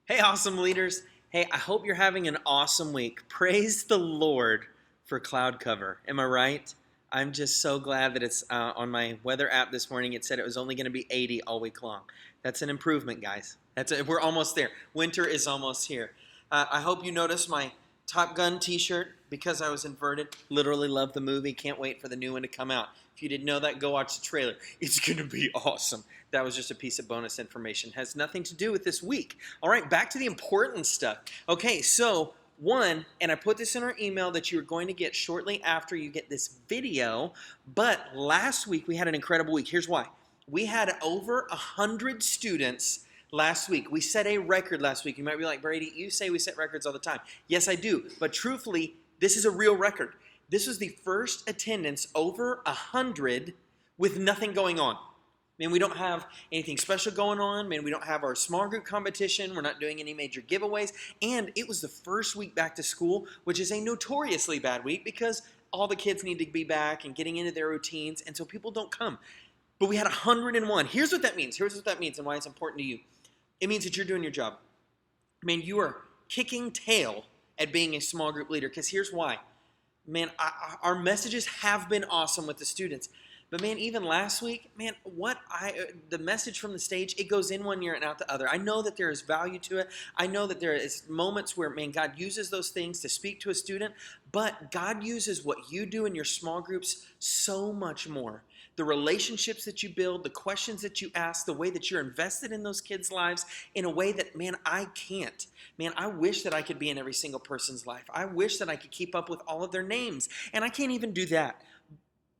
Hey, awesome leaders. Hey, I hope you're having an awesome week. Praise the Lord for cloud cover. Am I right? I'm just so glad that it's on my weather app this morning. It said it was only going to be 80 all week long. That's an improvement, guys. We're almost there. Winter is almost here. I hope you noticed my Top Gun t-shirt because I was inverted. Literally love the movie. Can't wait for the new one to come out. If you didn't know that, go watch the trailer. It's going to be awesome. That was just a piece of bonus information. Has nothing to do with this week. All right, back to the important stuff. Okay, so one, and I put this in our email that you're going to get shortly after you get this video, but last week we had an incredible week. Here's why. We had over 100 students last week. We set a record last week. You might be like, Brady, you say we set records all the time. Yes, I do, but truthfully, this is a real record. This was the first attendance over 100 with nothing going on. Man, we don't have anything special going on. Man, we don't have our small group competition. We're not doing any major giveaways. And it was the first week back to school, which is a notoriously bad week because all the kids need to be back and getting into their routines, and so people don't come. But we had 101. Here's what that means. Here's what that means and why it's important to you. It means that you're doing your job. Man, you are kicking tail at being a small group leader, because here's why. Man, our messages have been awesome with the students. But man, even last week, man, the message from the stage, it goes in one ear and out the other. I know that there is value to it. I know that there is moments where, man, God uses those things to speak to a student, but God uses what you do in your small groups so much more. The relationships that you build, the questions that you ask, the way that you're invested in those kids' lives in a way that, man, I can't. Man, I wish that I could be in every single person's life. I wish that I could keep up with all of their names, and I can't even do that.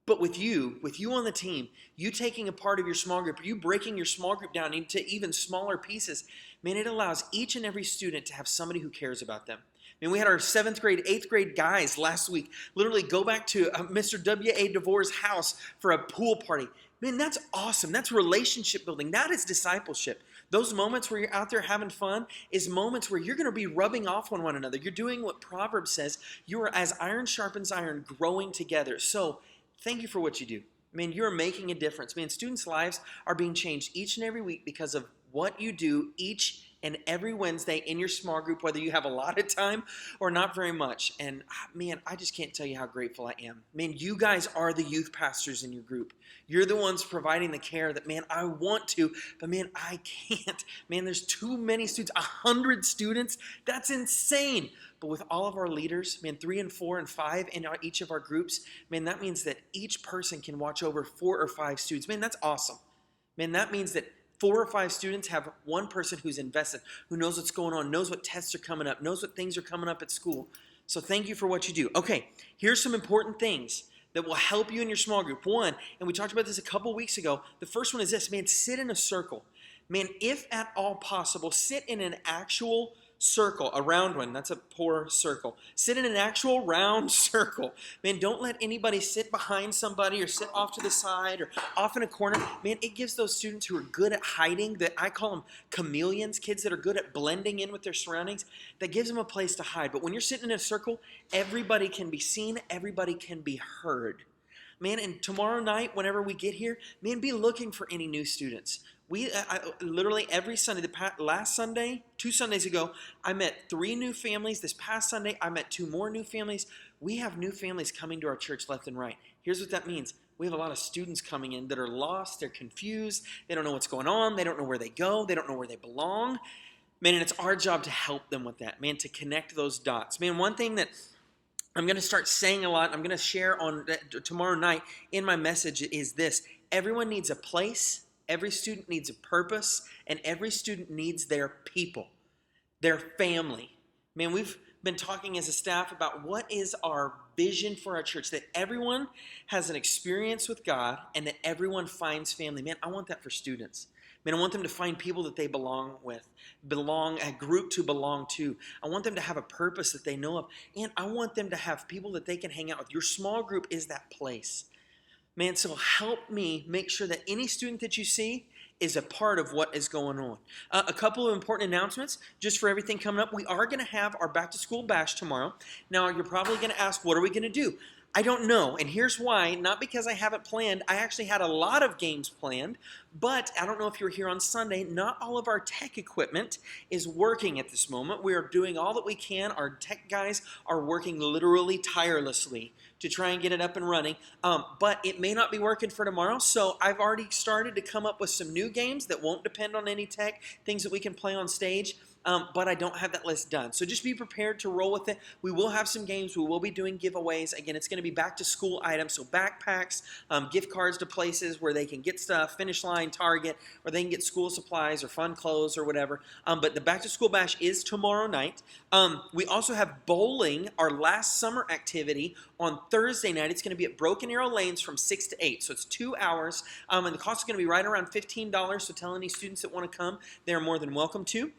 But with you on the team, you taking a part of your small group, you breaking your small group down into even smaller pieces, man, it allows each and every student to have somebody who cares about them. I mean, we had our 7th grade, 8th grade guys last week literally go back to Mr. W.A. DeVore's house for a pool party. Man, that's awesome. That's relationship building. That is discipleship. Those moments where you're out there having fun is moments where you're going to be rubbing off on one another. You're doing what Proverbs says. You are as iron sharpens iron, growing together. So thank you for what you do. Man, you're making a difference. Man, students' lives are being changed each and every week because of what you do each and every Wednesday in your small group, whether you have a lot of time or not very much. And man, I just can't tell you how grateful I am. Man, you guys are the youth pastors in your group. You're the ones providing the care that, man, I want to, but man, I can't. Man, there's too many students, 100 students. That's insane. But with all of our leaders, man, 3 and 4 and 5 in each of our groups, man, that means that each person can watch over 4 or 5 students. Man, that's awesome. Man, that means that 4 or 5 students have one person who's invested, who knows what's going on, knows what tests are coming up, knows what things are coming up at school. So thank you for what you do. Okay, here's some important things that will help you in your small group. One, and we talked about this a couple weeks ago, the first one is this, man, sit in a circle. Man, if at all possible, sit in an actual circle, a round one. That's a poor circle. Sit in an actual round circle. Man, don't let anybody sit behind somebody or sit off to the side or off in a corner. Man, it gives those students who are good at hiding, that I call them chameleons, kids that are good at blending in with their surroundings, that gives them a place to hide. But when you're sitting in a circle, everybody can be seen, everybody can be heard. Man, and tomorrow night, whenever we get here, man, be looking for any new students. Literally every Sunday, last Sunday, 2 Sundays ago, I met 3 new families. This past Sunday, I met 2 more new families. We have new families coming to our church left and right. Here's what that means. We have a lot of students coming in that are lost, they're confused, they don't know what's going on, they don't know where they go, they don't know where they belong. Man, and it's our job to help them with that, man, to connect those dots. Man, one thing that I'm going to start saying a lot, I'm going to share on tomorrow night in my message is this. Everyone needs a place. Every student needs a purpose, and every student needs their people, their family. Man, we've been talking as a staff about what is our vision for our church, that everyone has an experience with God and that everyone finds family. Man, I want that for students. Man, I want them to find people that they belong with, a group to belong to. I want them to have a purpose that they know of, and I want them to have people that they can hang out with. Your small group is that place. Man, so help me make sure that any student that you see is a part of what is going on. A couple of important announcements just for everything coming up. We are going to have our back to school bash tomorrow. Now, you're probably going to ask, what are we going to do? I don't know, and here's why. Not because I haven't planned. I actually had a lot of games planned, But I don't know if you were here on Sunday, not all of our tech equipment is working at this moment. We are doing all that we can. Our tech guys are working literally tirelessly to try and get it up and running. But it may not be working for tomorrow, so I've already started to come up with some new games that won't depend on any tech, things that we can play on stage. But I don't have that list done. So just be prepared to roll with it. We will have some games. We will be doing giveaways. Again, it's going to be back to school items, so backpacks, gift cards to places where they can get stuff, Finish Line, Target, or they can get school supplies or fun clothes or whatever. But the back to school bash is tomorrow night. We also have bowling, our last summer activity, on Thursday night. It's going to be at Broken Arrow Lanes from 6 to 8. So it's 2 hours. And the cost is going to be right around $15. So tell any students that want to come, they're more than welcome to.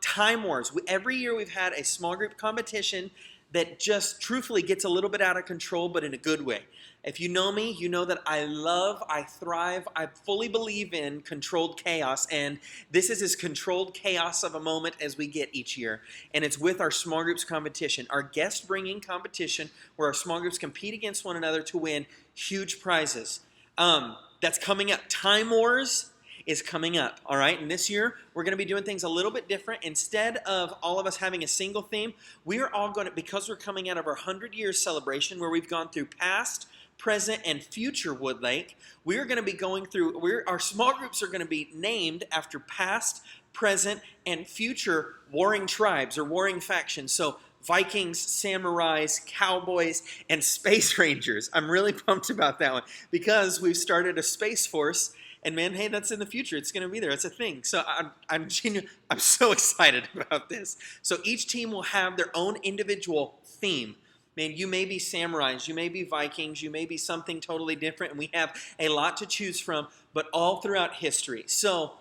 Time Wars. Every year we've had a small group competition that just truthfully gets a little bit out of control, but in a good way. If you know me, you know that I thrive, I fully believe in controlled chaos, and this is as controlled chaos of a moment as we get each year. And it's with our small groups competition, our guest bringing competition, where our small groups compete against one another to win huge prizes. That's coming up. Time Wars is coming up, all right? And this year, we're going to be doing things a little bit different. Instead of all of us having a single theme, we are all going to, because we're coming out of our 100 years celebration where we've gone through past, present, and future Woodlake, we're going to be going through, our small groups are going to be named after past, present, and future warring tribes or warring factions. So Vikings, samurais, cowboys, and space rangers. I'm really pumped about that one because we've started a space force. And man, hey, that's in the future. It's going to be there. It's a thing. So I'm so excited about this. So each team will have their own individual theme. Man, you may be samurais, you may be Vikings, you may be something totally different, and we have a lot to choose from, but all throughout history. So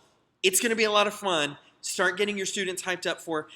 it's going to be a lot of fun. Start getting your students hyped up for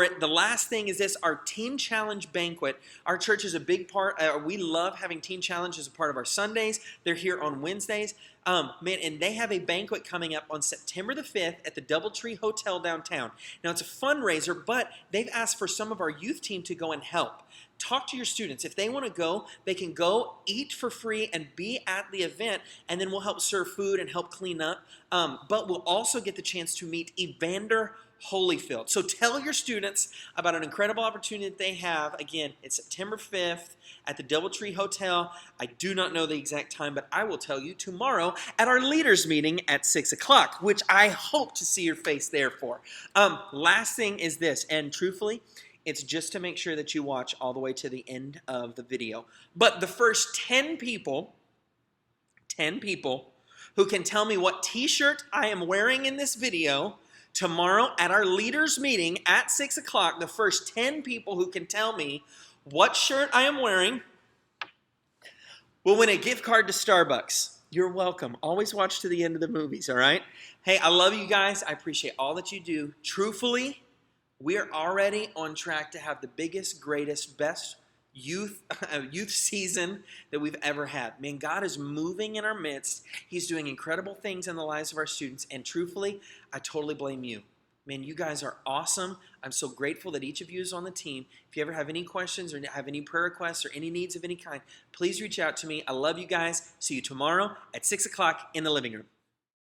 it. The last thing is this, our Teen Challenge banquet. Our church is a big part. We love having Teen Challenge as a part of our Sundays. They're here on Wednesdays. Man, and they have a banquet coming up on September the 5th at the DoubleTree Hotel downtown. Now, it's a fundraiser, but they've asked for some of our youth team to go and help. Talk to your students. If they want to go, they can go eat for free and be at the event, and then we'll help serve food and help clean up. But we'll also get the chance to meet Evander Holyfield. So tell your students about an incredible opportunity that they have. Again, it's September 5th at the DoubleTree Hotel. I do not know the exact time, but I will tell you tomorrow at our leaders meeting at 6 o'clock, which I hope to see your face there for. Last thing is this, and truthfully, it's just to make sure that you watch all the way to the end of the video. But the first 10 people who can tell me what t-shirt I am wearing in this video tomorrow at our leaders meeting at 6 o'clock, the first 10 people who can tell me what shirt I am wearing will win a gift card to Starbucks. You're welcome. Always watch to the end of the movies, all right? Hey, I love you guys. I appreciate all that you do. Truthfully, we are already on track to have the biggest, greatest, best youth season that we've ever had. Man, God is moving in our midst. He's doing incredible things in the lives of our students. And truthfully, I totally blame you. Man, you guys are awesome. I'm so grateful that each of you is on the team. If you ever have any questions or have any prayer requests or any needs of any kind, please reach out to me. I love you guys. See you tomorrow at 6 o'clock in the living room.